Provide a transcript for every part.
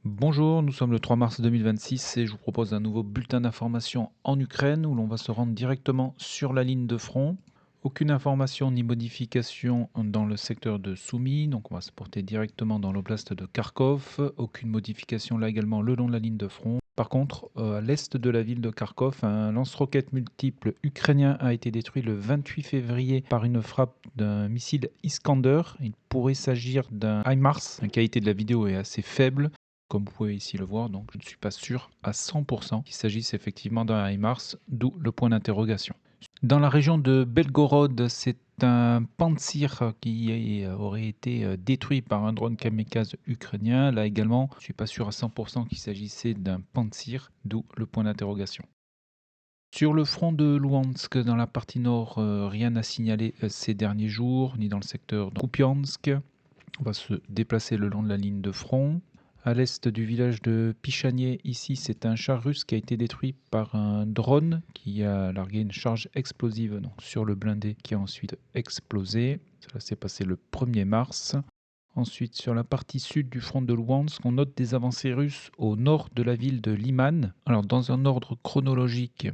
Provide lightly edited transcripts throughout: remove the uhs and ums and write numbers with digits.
Bonjour, nous sommes le 3 mars 2026 et je vous propose un nouveau bulletin d'information en Ukraine où l'on va se rendre directement sur la ligne de front. Aucune information ni modification dans le secteur de Soumy, donc on va se porter directement dans l'oblast de Kharkov. Aucune modification là également le long de la ligne de front. Par contre, à l'est de la ville de Kharkov, un lance-roquettes multiple ukrainien a été détruit le 28 février par une frappe d'un missile Iskander. Il pourrait s'agir d'un HIMARS. La qualité de la vidéo est assez faible comme vous pouvez ici le voir, donc je ne suis pas sûr à 100% qu'il s'agisse effectivement d'un HIMARS, d'où le point d'interrogation. Dans la région de Belgorod, c'est un Pantsir qui aurait été détruit par un drone kamikaze ukrainien. Là également, je ne suis pas sûr à 100% qu'il s'agissait d'un Pantsir, d'où le point d'interrogation. Sur le front de Luhansk, dans la partie nord, rien à signaler ces derniers jours, ni dans le secteur de Kupiansk. On va se déplacer le long de la ligne de front. À l'est du village de Pichanier, ici, c'est un char russe qui a été détruit par un drone qui a largué une charge explosive donc, sur le blindé qui a ensuite explosé. Cela s'est passé le 1er mars. Ensuite, sur la partie sud du front de Luhansk, on note des avancées russes au nord de la ville de Liman. Alors, dans un ordre chronologique,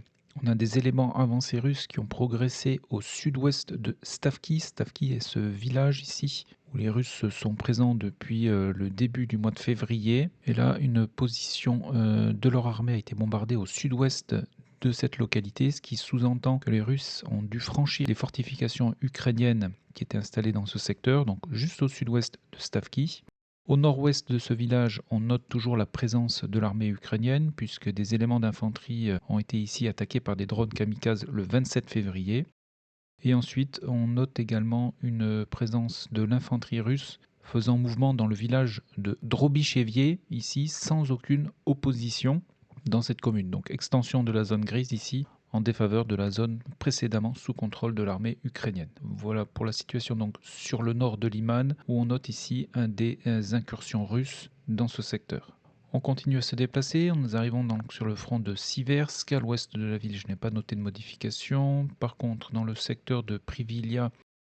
on a des éléments avancés russes qui ont progressé au sud-ouest de Stavki. Stavki est ce village ici où les Russes sont présents depuis le début du mois de février. Et là, une position de leur armée a été bombardée au sud-ouest de cette localité, ce qui sous-entend que les Russes ont dû franchir les fortifications ukrainiennes qui étaient installées dans ce secteur, donc juste au sud-ouest de Stavki. Au nord-ouest de ce village, on note toujours la présence de l'armée ukrainienne, puisque des éléments d'infanterie ont été ici attaqués par des drones kamikazes le 27 février. Et ensuite, on note également une présence de l'infanterie russe faisant mouvement dans le village de Drobichevier, ici, sans aucune opposition dans cette commune. Donc extension de la zone grise ici, en défaveur de la zone précédemment sous contrôle de l'armée ukrainienne. Voilà pour la situation donc sur le nord de Liman, où on note ici des incursions russes dans ce secteur. On continue à se déplacer, nous arrivons donc sur le front de Siversk, à l'ouest de la ville, je n'ai pas noté de modification. Par contre, dans le secteur de Privilia,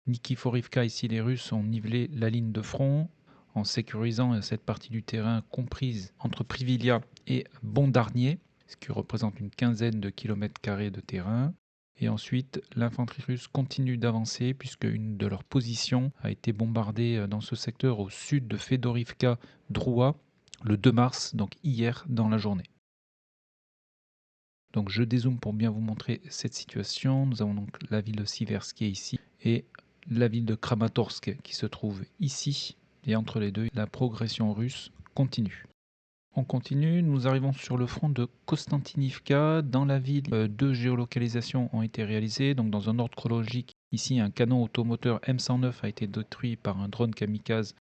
Nikiforivka, ici les Russes ont nivelé la ligne de front en sécurisant cette partie du terrain comprise entre Privilia et Bondarnier, ce qui représente une quinzaine de kilomètres carrés de terrain. Et ensuite, l'infanterie russe continue d'avancer puisque une de leurs positions a été bombardée dans ce secteur au sud de Fedorivka Droua le 2 mars, donc hier dans la journée. Donc je dézoome pour bien vous montrer cette situation. Nous avons donc la ville de Siversk qui est ici et la ville de Kramatorsk qui se trouve ici. Et entre les deux, la progression russe continue. On continue, nous arrivons sur le front de Konstantinivka. Dans la ville, deux géolocalisations ont été réalisées. Donc dans un ordre chronologique, ici un canon automoteur M109 a été détruit par un drone kamikaze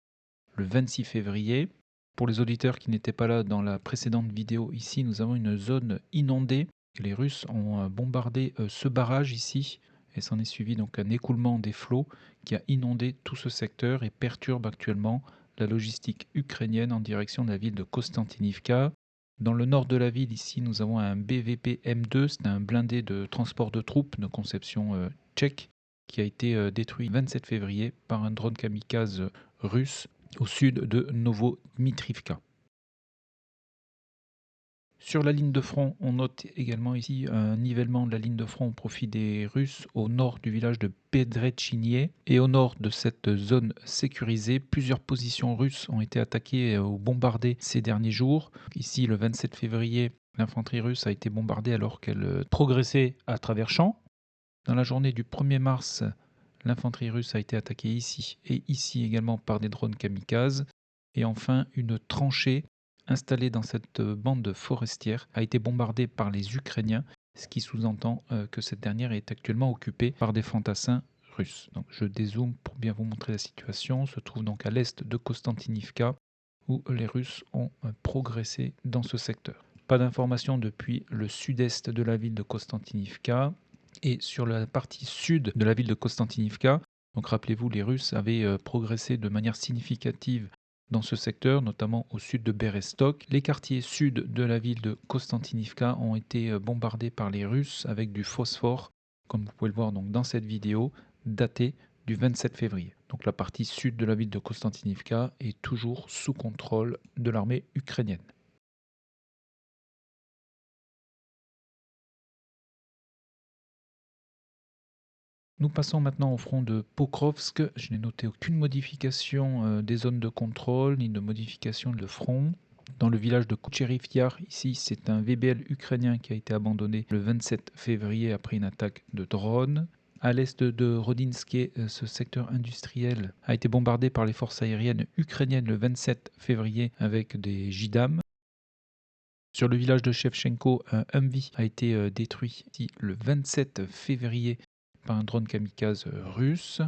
le 26 février. Pour les auditeurs qui n'étaient pas là dans la précédente vidéo, ici nous avons une zone inondée. Les Russes ont bombardé ce barrage ici et s'en est suivi donc un écoulement des flots qui a inondé tout ce secteur et perturbe actuellement la logistique ukrainienne en direction de la ville de Konstantinivka. Dans le nord de la ville, ici, nous avons un BVP M2, c'est un blindé de transport de troupes de conception tchèque qui a été détruit le 27 février par un drone kamikaze russe au sud de Novodmitrivka. Sur la ligne de front, on note également ici un nivellement de la ligne de front au profit des Russes au nord du village de Pedretchinier. Et au nord de cette zone sécurisée, plusieurs positions russes ont été attaquées ou bombardées ces derniers jours. Ici, le 27 février, l'infanterie russe a été bombardée alors qu'elle progressait à travers champs. Dans la journée du 1er mars, l'infanterie russe a été attaquée ici et ici également par des drones kamikazes. Et enfin, une tranchée installée dans cette bande forestière a été bombardée par les Ukrainiens, ce qui sous-entend que cette dernière est actuellement occupée par des fantassins russes. Donc je dézoome pour bien vous montrer la situation. On se trouve donc à l'est de Konstantinivka où les Russes ont progressé dans ce secteur. Pas d'informations depuis le sud-est de la ville de Konstantinivka. Et sur la partie sud de la ville de Konstantinivka, donc rappelez-vous, les Russes avaient progressé de manière significative dans ce secteur, notamment au sud de Berestok. Les quartiers sud de la ville de Konstantinivka ont été bombardés par les Russes avec du phosphore, comme vous pouvez le voir donc dans cette vidéo, datée du 27 février. Donc la partie sud de la ville de Konstantinivka est toujours sous contrôle de l'armée ukrainienne. Nous passons maintenant au front de Pokrovsk. Je n'ai noté aucune modification des zones de contrôle ni de modification de front. Dans le village de Kucherif Yar, ici, c'est un VBL ukrainien qui a été abandonné le 27 février après une attaque de drone. À l'est de Rodinske, ce secteur industriel a été bombardé par les forces aériennes ukrainiennes le 27 février avec des JDAM. Sur le village de Shevchenko, un Humvee a été détruit ici, le 27 février par un drone kamikaze russe.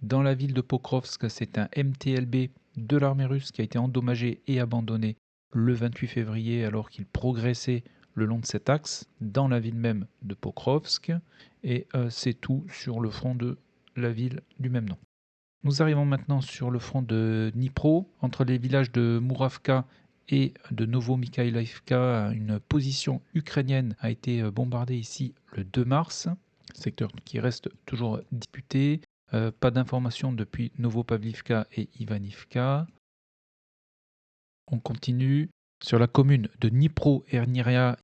Dans la ville de Pokrovsk, c'est un MTLB de l'armée russe qui a été endommagé et abandonné le 28 février alors qu'il progressait le long de cet axe dans la ville même de Pokrovsk. Et c'est tout sur le front de la ville du même nom. Nous arrivons maintenant sur le front de Dnipro, entre les villages de Muravka et de Novomikhaïlovka. Une position ukrainienne a été bombardée ici le 2 mars, secteur qui reste toujours disputé. Pas d'informations depuis Novopavlivka et Ivanivka. On continue sur la commune de Dnipro-Herniria.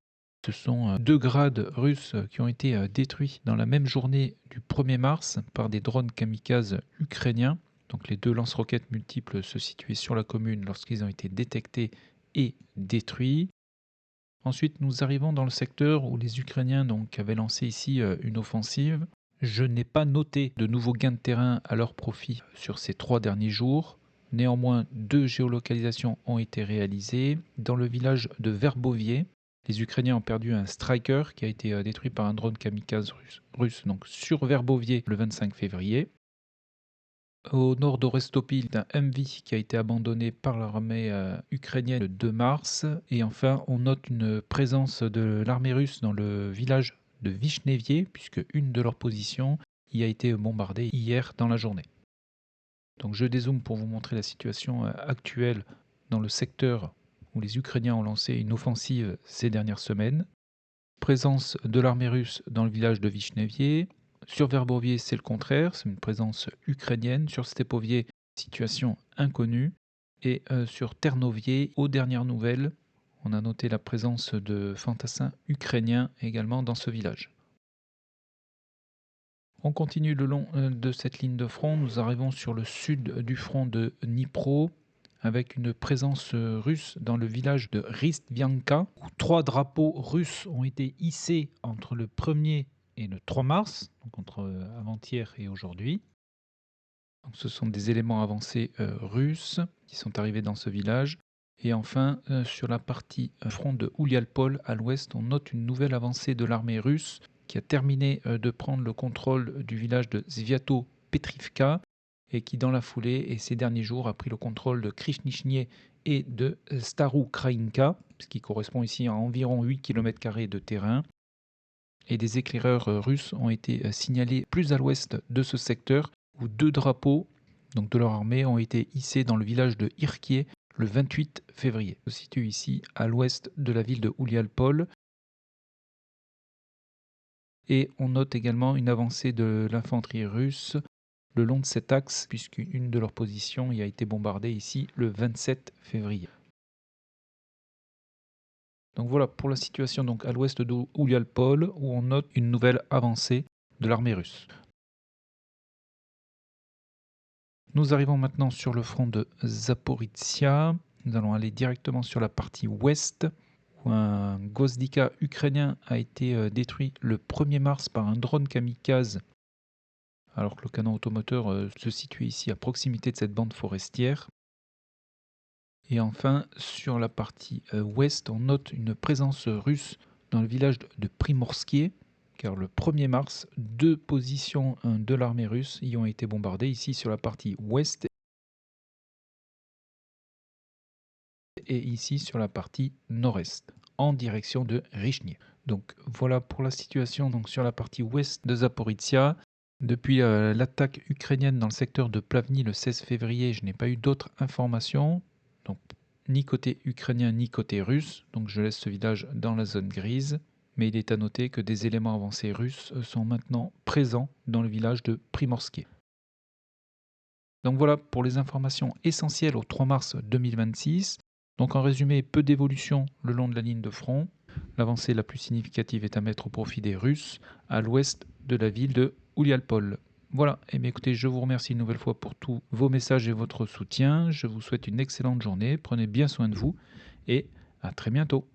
Ce sont 2 grades russes qui ont été détruits dans la même journée du 1er mars par des drones kamikazes ukrainiens. Donc les 2 lance-roquettes multiples se situaient sur la commune lorsqu'ils ont été détectés et détruits. Ensuite, nous arrivons dans le secteur où les Ukrainiens avaient lancé ici une offensive. Je n'ai pas noté de nouveaux gains de terrain à leur profit sur ces 3 derniers jours. Néanmoins, 2 géolocalisations ont été réalisées. Dans le village de Verbovier, les Ukrainiens ont perdu un Striker qui a été détruit par un drone kamikaze russe donc sur Verbovier le 25 février. Au nord d'Orestopil, un Humvee qui a été abandonné par l'armée ukrainienne le 2 mars. Et enfin, on note une présence de l'armée russe dans le village de Vichnevier, puisque une de leurs positions y a été bombardée hier dans la journée. Donc je dézoome pour vous montrer la situation actuelle dans le secteur où les Ukrainiens ont lancé une offensive ces dernières semaines. Présence de l'armée russe dans le village de Vichnevier. Sur Verbovier, c'est le contraire, c'est une présence ukrainienne. Sur Stepovier, situation inconnue. Et sur Ternovier, aux dernières nouvelles, on a noté la présence de fantassins ukrainiens également dans ce village. On continue le long de cette ligne de front. Nous arrivons sur le sud du front de Dnipro, avec une présence russe dans le village de Ristvianka, où 3 drapeaux russes ont été hissés entre le 1er et le 3 mars, donc entre avant-hier et aujourd'hui. Ce sont des éléments avancés russes qui sont arrivés dans ce village. Et enfin, sur la partie front de Oulialpol, à l'ouest, on note une nouvelle avancée de l'armée russe qui a terminé de prendre le contrôle du village de Sviato-Petrivka et qui, dans la foulée et ces derniers jours, a pris le contrôle de Krishnichnie et de Staroukraïnka, ce qui correspond ici à environ 8 km² de terrain. Et des éclaireurs russes ont été signalés plus à l'ouest de ce secteur, où 2 drapeaux de leur armée ont été hissés dans le village de Irkie le 28 février. Se situe ici à l'ouest de la ville de Oulialpol. Et on note également une avancée de l'infanterie russe le long de cet axe, puisqu'une de leurs positions y a été bombardée ici le 27 février. Donc voilà pour la situation à l'ouest de Oulialpol, où on note une nouvelle avancée de l'armée russe. Nous arrivons maintenant sur le front de Zaporizhia. Nous allons aller directement sur la partie ouest, où un Gozdika ukrainien a été détruit le 1er mars par un drone kamikaze, alors que le canon automoteur se situe ici à proximité de cette bande forestière. Et enfin, sur la partie ouest, on note une présence russe dans le village de Primorskie, car le 1er mars, 2 positions de l'armée russe y ont été bombardées, ici sur la partie ouest et ici sur la partie nord-est, en direction de Richny. Donc voilà pour la situation sur la partie ouest de Zaporizhia. Depuis l'attaque ukrainienne dans le secteur de Plavny le 16 février, je n'ai pas eu d'autres informations, donc ni côté ukrainien ni côté russe, donc je laisse ce village dans la zone grise. Mais il est à noter que des éléments avancés russes sont maintenant présents dans le village de Primorskie. Donc voilà pour les informations essentielles au 3 mars 2026. Donc en résumé, peu d'évolution le long de la ligne de front. L'avancée la plus significative est à mettre au profit des Russes à l'ouest de la ville de Oulialpol. Voilà, et bien écoutez, je vous remercie une nouvelle fois pour tous vos messages et votre soutien. Je vous souhaite une excellente journée, prenez bien soin de vous et à très bientôt.